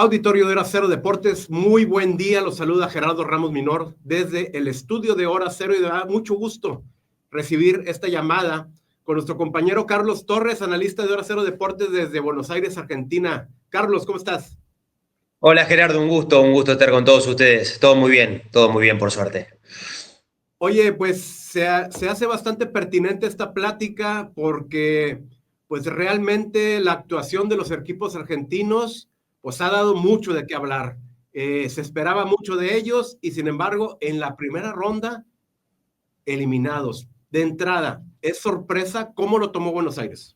Auditorio de Hora Cero Deportes, muy buen día, los saluda Gerardo Ramos Minor desde el estudio de Hora Cero y da mucho gusto recibir esta llamada con nuestro compañero Carlos Torres, analista de Hora Cero Deportes desde Buenos Aires, Argentina. Carlos, ¿cómo estás? Hola Gerardo, un gusto estar con todos ustedes. Todo muy bien por suerte. Oye, pues se hace bastante pertinente esta plática porque pues realmente la actuación de los equipos argentinos pues ha dado mucho de qué hablar. Se esperaba mucho de ellos y sin embargo en la primera ronda eliminados. De entrada, ¿es sorpresa cómo lo tomó Buenos Aires?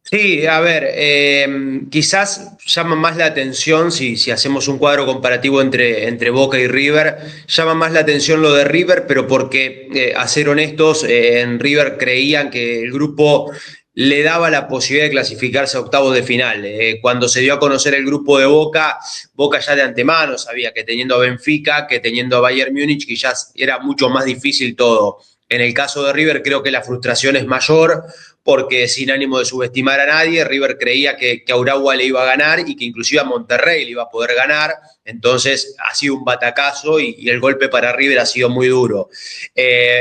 Sí, a ver, quizás llama más la atención, si hacemos un cuadro comparativo entre Boca y River, llama más la atención lo de River, pero porque, a ser honestos, en River creían que el grupo le daba la posibilidad de clasificarse a octavos de final. Cuando se dio a conocer el grupo de Boca, Boca ya de antemano sabía que teniendo a Benfica, que teniendo a Bayern Múnich, quizás era mucho más difícil todo. En el caso de River creo que la frustración es mayor porque sin ánimo de subestimar a nadie, River creía que a Urawa le iba a ganar y que inclusive a Monterrey le iba a poder ganar, entonces ha sido un batacazo y el golpe para River ha sido muy duro.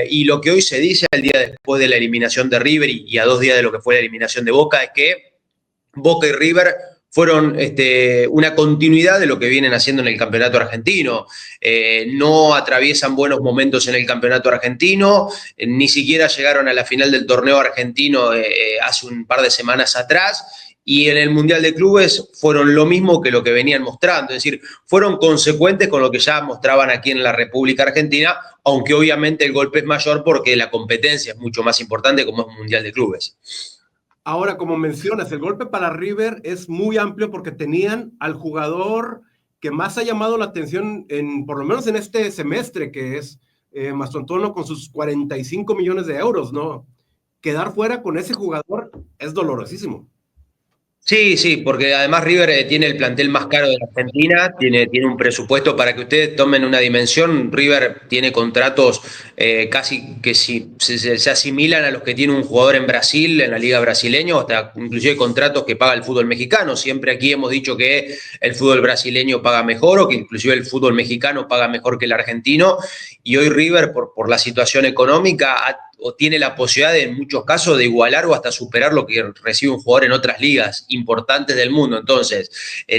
Y lo que hoy se dice al día después de la eliminación de River y a 2 días de lo que fue la eliminación de Boca es que Boca y River fueron una continuidad de lo que vienen haciendo en el campeonato argentino. No atraviesan buenos momentos en el campeonato argentino, ni siquiera llegaron a la final del torneo argentino hace un par de semanas atrás, y en el Mundial de Clubes fueron lo mismo que lo que venían mostrando, es decir, fueron consecuentes con lo que ya mostraban aquí en la República Argentina, aunque obviamente el golpe es mayor porque la competencia es mucho más importante como es un Mundial de Clubes. Ahora, como mencionas, el golpe para River es muy amplio porque tenían al jugador que más ha llamado la atención, por lo menos en este semestre, que es Mastrotano con sus 45 millones de euros, ¿no? Quedar fuera con ese jugador es dolorosísimo. Sí, sí, porque además River tiene el plantel más caro de la Argentina, tiene un presupuesto para que ustedes tomen una dimensión. River tiene contratos casi que si, se asimilan a los que tiene un jugador en Brasil, en la liga brasileña, hasta inclusive contratos que paga el fútbol mexicano. Siempre aquí hemos dicho que el fútbol brasileño paga mejor o que inclusive el fútbol mexicano paga mejor que el argentino. Y hoy River, por la situación económica, o tiene la posibilidad de, en muchos casos, de igualar o hasta superar lo que recibe un jugador en otras ligas importantes del mundo. Entonces,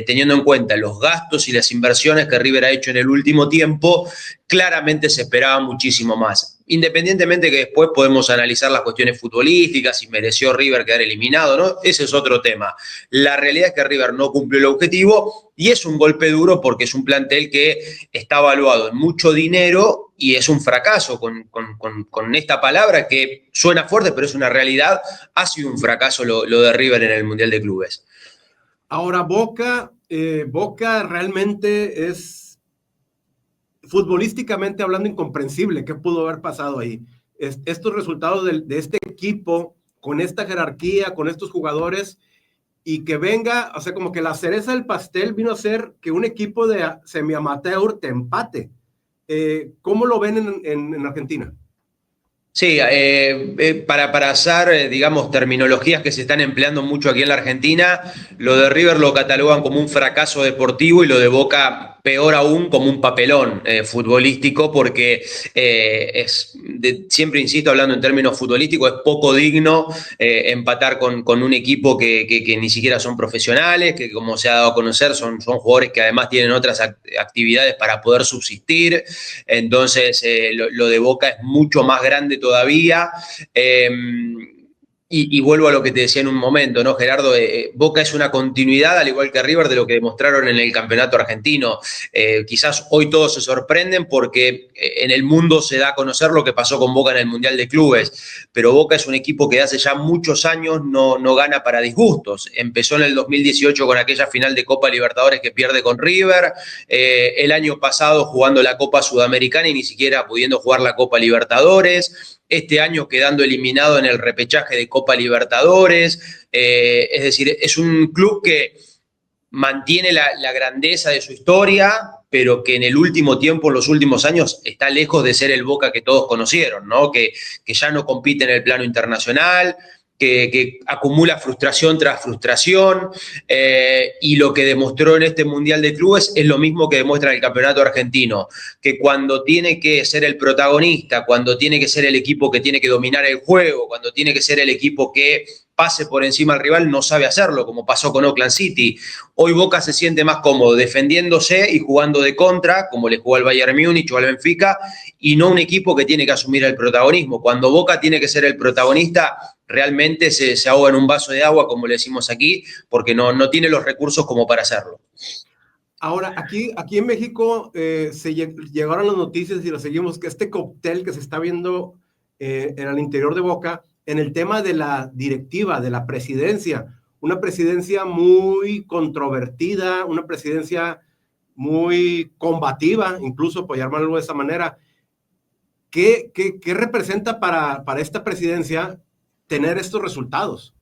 teniendo en cuenta los gastos y las inversiones que River ha hecho en el último tiempo, claramente se esperaba muchísimo más. Independientemente que después podemos analizar las cuestiones futbolísticas, si mereció River quedar eliminado, ¿no? Ese es otro tema. La realidad es que River no cumplió el objetivo y es un golpe duro porque es un plantel que está evaluado en mucho dinero y es un fracaso con esta palabra que suena fuerte, pero es una realidad. Ha sido un fracaso lo de River en el Mundial de Clubes. Ahora, Boca realmente es futbolísticamente hablando incomprensible qué pudo haber pasado ahí. Estos resultados de este equipo, con esta jerarquía, con estos jugadores, y que venga, o sea, como que la cereza del pastel vino a ser que un equipo de semi-amateur te empate. ¿Cómo lo ven en Argentina? Sí, para hacer, digamos, terminologías que se están empleando mucho aquí en la Argentina, lo de River lo catalogan como un fracaso deportivo y lo de Boca, peor aún, como un papelón futbolístico, porque siempre insisto, hablando en términos futbolísticos, es poco digno empatar con un equipo que ni siquiera son profesionales, que como se ha dado a conocer son jugadores que además tienen otras actividades para poder subsistir. Entonces, lo de Boca es mucho más grande todavía. Y vuelvo a lo que te decía en un momento, ¿no, Gerardo? Boca es una continuidad, al igual que River, de lo que demostraron en el campeonato argentino. Quizás hoy todos se sorprenden porque en el mundo se da a conocer lo que pasó con Boca en el Mundial de Clubes, pero Boca es un equipo que hace ya muchos años no gana para disgustos. Empezó en el 2018 con aquella final de Copa Libertadores que pierde con River, el año pasado jugando la Copa Sudamericana y ni siquiera pudiendo jugar la Copa Libertadores. Este año quedando eliminado en el repechaje de Copa Libertadores. Es decir, es un club que mantiene la grandeza de su historia, pero que en el último tiempo, en los últimos años, está lejos de ser el Boca que todos conocieron, ¿no? Que ya no compite en el plano internacional, que acumula frustración tras frustración, y lo que demostró en este Mundial de Clubes es lo mismo que demuestra en el Campeonato Argentino, que cuando tiene que ser el protagonista, cuando tiene que ser el equipo que tiene que dominar el juego, cuando tiene que ser el equipo que pase por encima al rival, no sabe hacerlo, como pasó con Oakland City. Hoy Boca se siente más cómodo defendiéndose y jugando de contra, como le jugó al Bayern Múnich o al Benfica, y no un equipo que tiene que asumir el protagonismo. Cuando Boca tiene que ser el protagonista, realmente se ahoga en un vaso de agua, como le decimos aquí, porque no tiene los recursos como para hacerlo. Ahora, aquí en México llegaron las noticias y lo seguimos, que este cóctel que se está viendo en el interior de Boca, en el tema de la directiva, de la presidencia, una presidencia muy controvertida, una presidencia muy combativa, incluso por llamarlo de esa manera. ¿Qué representa para esta presidencia tener estos resultados?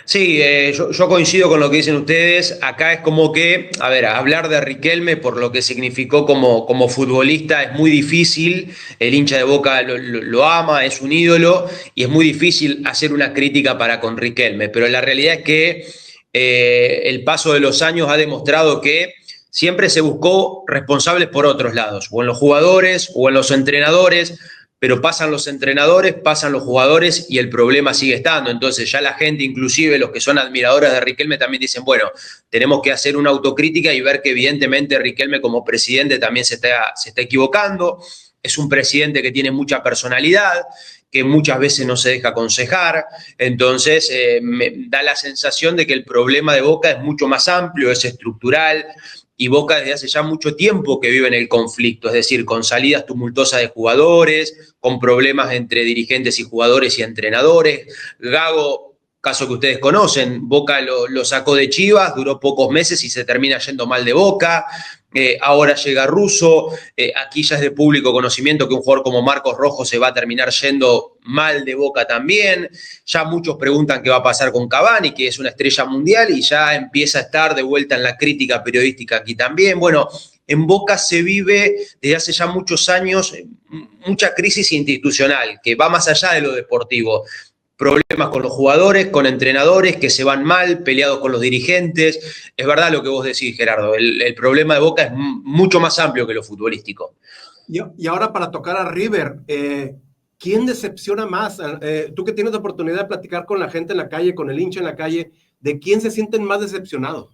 Sí, yo coincido con lo que dicen ustedes. Acá es como que, a ver, hablar de Riquelme por lo que significó como futbolista es muy difícil. El hincha de Boca lo ama, es un ídolo y es muy difícil hacer una crítica para con Riquelme. Pero la realidad es que el paso de los años ha demostrado que siempre se buscó responsables por otros lados, o en los jugadores o en los entrenadores, pero pasan los entrenadores, pasan los jugadores y el problema sigue estando. Entonces ya la gente, inclusive los que son admiradores de Riquelme, también dicen, bueno, tenemos que hacer una autocrítica y ver que evidentemente Riquelme como presidente también se está equivocando. Es un presidente que tiene mucha personalidad, que muchas veces no se deja aconsejar. Entonces me da la sensación de que el problema de Boca es mucho más amplio, es estructural, y Boca desde hace ya mucho tiempo que vive en el conflicto, es decir, con salidas tumultuosas de jugadores, con problemas entre dirigentes y jugadores y entrenadores. Gago, caso que ustedes conocen, Boca lo sacó de Chivas, duró pocos meses y se termina yendo mal de Boca. Ahora llega Russo, aquí ya es de público conocimiento que un jugador como Marcos Rojo se va a terminar yendo mal de Boca también. Ya muchos preguntan qué va a pasar con Cavani, que es una estrella mundial y ya empieza a estar de vuelta en la crítica periodística aquí también. Bueno, en Boca se vive desde hace ya muchos años mucha crisis institucional que va más allá de lo deportivo. Problemas con los jugadores, con entrenadores que se van mal, peleados con los dirigentes. Es verdad lo que vos decís, Gerardo. El problema de Boca es mucho más amplio que lo futbolístico. Y ahora para tocar a River, ¿quién decepciona más? Tú que tienes la oportunidad de platicar con la gente en la calle, con el hincha en la calle, ¿de quién se sienten más decepcionados?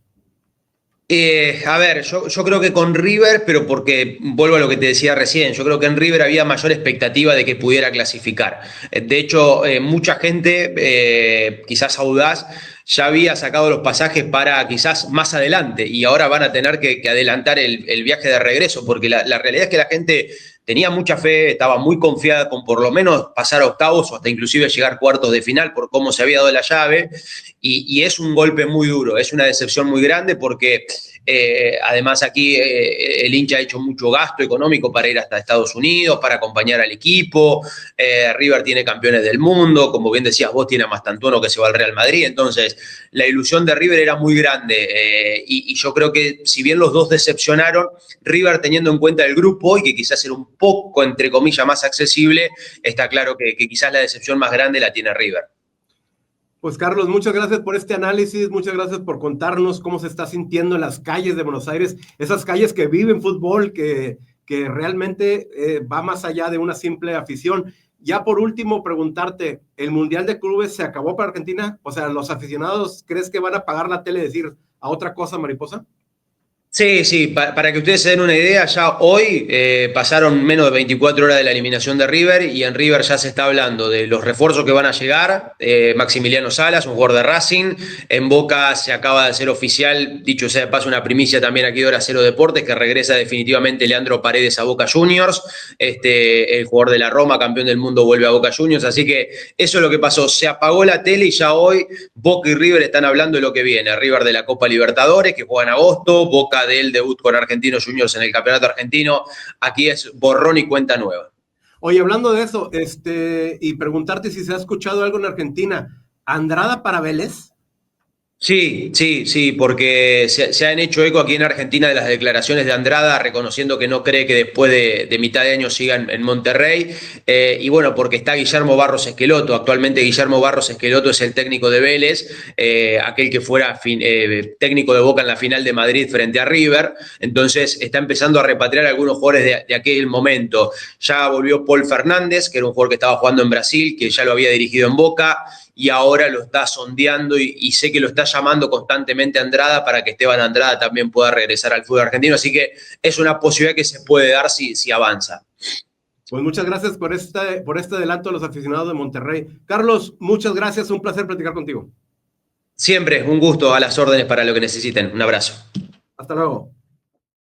A ver, yo creo que con River, pero porque vuelvo a lo que te decía recién, yo creo que en River había mayor expectativa de que pudiera clasificar. De hecho, mucha gente, quizás audaz, ya había sacado los pasajes para quizás más adelante y ahora van a tener que adelantar el viaje de regreso, porque la realidad es que la gente tenía mucha fe, estaba muy confiada con por lo menos pasar a octavos o hasta inclusive llegar cuartos de final por cómo se había dado la llave, y es un golpe muy duro, es una decepción muy grande porque además aquí el hincha ha hecho mucho gasto económico para ir hasta Estados Unidos, para acompañar al equipo. River tiene campeones del mundo, como bien decías vos, tiene a Mastantuono que se va al Real Madrid. Entonces la ilusión de River era muy grande, y yo creo que si bien los dos decepcionaron, River, teniendo en cuenta el grupo y que quizás era un poco, entre comillas, más accesible, está claro que quizás la decepción más grande la tiene River. Pues Carlos, muchas gracias por este análisis, muchas gracias por contarnos cómo se está sintiendo en las calles de Buenos Aires, esas calles que viven fútbol, que realmente va más allá de una simple afición. Ya por último, preguntarte, ¿el Mundial de Clubes se acabó para Argentina? O sea, ¿los aficionados crees que van a apagar la tele y decir a otra cosa, mariposa? Sí, sí, para que ustedes se den una idea, ya hoy pasaron menos de 24 horas de la eliminación de River y en River ya se está hablando de los refuerzos que van a llegar. Maximiliano Salas, un jugador de Racing. En Boca se acaba de hacer oficial, dicho sea de paso, una primicia también aquí de Hora Cero Deportes, que regresa definitivamente Leandro Paredes a Boca Juniors. El jugador de la Roma, campeón del mundo, vuelve a Boca Juniors. Así que eso es lo que pasó. Se apagó la tele y ya hoy Boca y River están hablando de lo que viene. River de la Copa Libertadores, que juega en agosto. Boca del debut con Argentinos Juniors en el Campeonato Argentino. Aquí es borrón y cuenta nueva. Oye, hablando de eso, y preguntarte si se ha escuchado algo en Argentina, ¿Andrada para Vélez? Sí, porque se han hecho eco aquí en Argentina de las declaraciones de Andrada, reconociendo que no cree que después de mitad de año siga en Monterrey. Y bueno, porque está Guillermo Barros Esqueloto. Actualmente Guillermo Barros Esqueloto es el técnico de Vélez, aquel que fuera técnico de Boca en la final de Madrid frente a River. Entonces está empezando a repatriar a algunos jugadores de aquel momento. Ya volvió Paul Fernández, que era un jugador que estaba jugando en Brasil, que ya lo había dirigido en Boca, y ahora lo está sondeando y sé que lo está llamando constantemente a Andrada para que Esteban Andrada también pueda regresar al fútbol argentino, así que es una posibilidad que se puede dar si avanza. Pues muchas gracias por este adelanto a los aficionados de Monterrey. Carlos, muchas gracias, un placer platicar contigo. Siempre un gusto, a las órdenes para lo que necesiten. Un abrazo. Hasta luego.